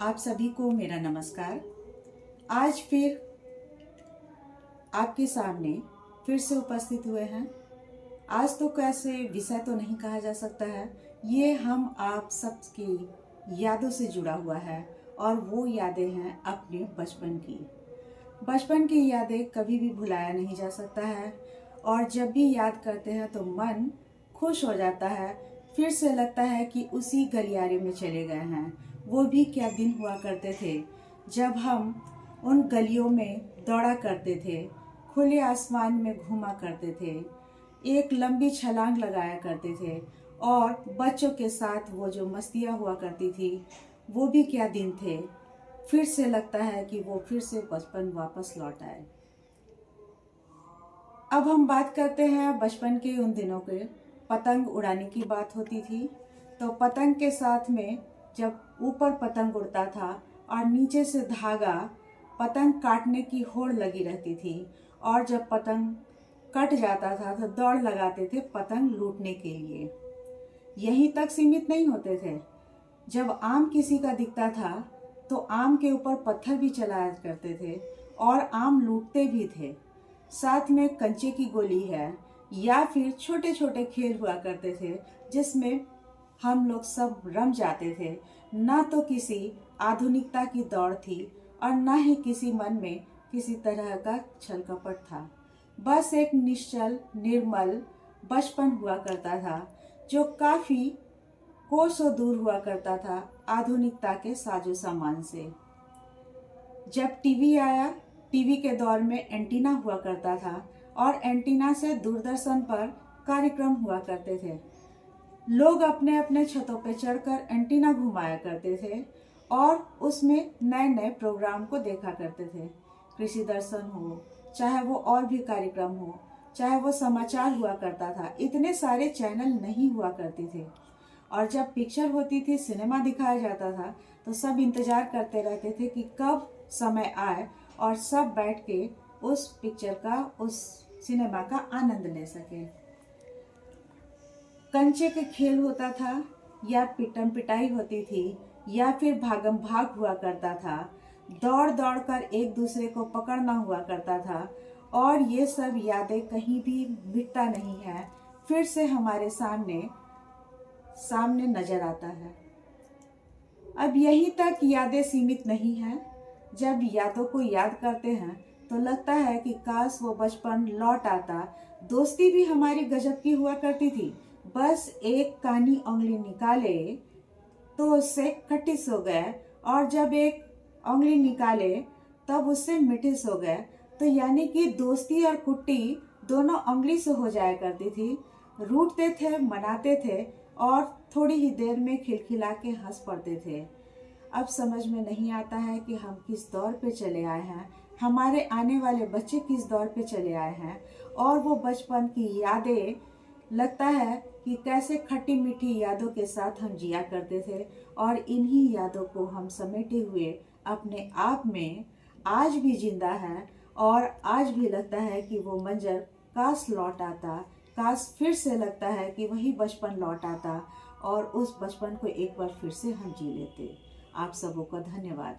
आप सभी को मेरा नमस्कार। आज फिर आपके सामने फिर से उपस्थित हुए हैं। आज तो कैसे विषय तो नहीं कहा जा सकता है, ये हम आप सबकी यादों से जुड़ा हुआ है और वो यादें हैं अपने बचपन की। बचपन की यादें कभी भी भुलाया नहीं जा सकता है और जब भी याद करते हैं तो मन खुश हो जाता है। फिर से लगता है कि उसी गलियारे में चले गए हैं। वो भी क्या दिन हुआ करते थे जब हम उन गलियों में दौड़ा करते थे, खुले आसमान में घूमा करते थे, एक लंबी छलांग लगाया करते थे और बच्चों के साथ वो जो मस्तियाँ हुआ करती थी, वो भी क्या दिन थे। फिर से लगता है कि वो फिर से बचपन वापस लौट आए। अब हम बात करते हैं बचपन के उन दिनों के। पतंग उड़ाने की बात होती थी तो पतंग के साथ में जब ऊपर पतंग उड़ता था और नीचे से धागा पतंग काटने की होड़ लगी रहती थी और जब पतंग कट जाता था तो दौड़ लगाते थे पतंग लूटने के लिए। यहीं तक सीमित नहीं होते थे। जब आम किसी का दिखता था तो आम के ऊपर पत्थर भी चलाया करते थे और आम लूटते भी थे। साथ में कंचे की गोली है या फिर छोटे छोटे खेल हुआ करते थे जिसमें हम लोग सब रम जाते थे। ना तो किसी आधुनिकता की दौड़ थी और ना ही किसी मन में किसी तरह का छल कपट था। बस एक निश्चल निर्मल बचपन हुआ करता था जो काफी कोसों दूर हुआ करता था आधुनिकता के साजो सामान से। जब टीवी आया, टीवी के दौर में एंटीना हुआ करता था और एंटीना से दूरदर्शन पर कार्यक्रम हुआ करते थे। लोग अपने अपने छतों पर चढ़कर एंटीना घुमाया करते थे और उसमें नए नए प्रोग्राम को देखा करते थे। कृषि दर्शन हो, चाहे वो और भी कार्यक्रम हो, चाहे वो समाचार हुआ करता था, इतने सारे चैनल नहीं हुआ करते थे। और जब पिक्चर होती थी, सिनेमा दिखाया जाता था तो सब इंतजार करते रहते थे कि कब समय आए और सब बैठ के उस पिक्चर का, उस सिनेमा का आनंद ले सके। कंचे के खेल होता था या पिटम पिटाई होती थी या फिर भागम भाग हुआ करता था। दौड़ दौड़ कर एक दूसरे को पकड़ना हुआ करता था और ये सब यादें कहीं भी मिटता नहीं है, फिर से हमारे सामने नजर आता है। अब यहीं तक यादें सीमित नहीं हैं। जब यादों को याद करते हैं तो लगता है कि काश वो बचपन लौट आता। दोस्ती भी हमारी गजब की हुआ करती थी। बस एक कानी उंगली निकाले तो उससे खट्टिस हो गए और जब एक उंगली निकाले तब उससे मिठिस हो गए। तो यानी कि दोस्ती और कुट्टी दोनों उंगली से हो जाया करती थी। रूठते थे, मनाते थे और थोड़ी ही देर में खिलखिला के हंस पड़ते थे। अब समझ में नहीं आता है कि हम किस दौर पे चले आए हैं, हमारे आने वाले बच्चे किस दौर पे चले आए हैं और वो बचपन की यादें लगता है कि कैसे खट्टी मीठी यादों के साथ हम जिया करते थे और इन्हीं यादों को हम समेटे हुए अपने आप में आज भी जिंदा है। और आज भी लगता है कि वो मंजर काश लौट आता, काश फिर से लगता है कि वही बचपन लौट आता और उस बचपन को एक बार फिर से हम जी लेते। आप सबों का धन्यवाद।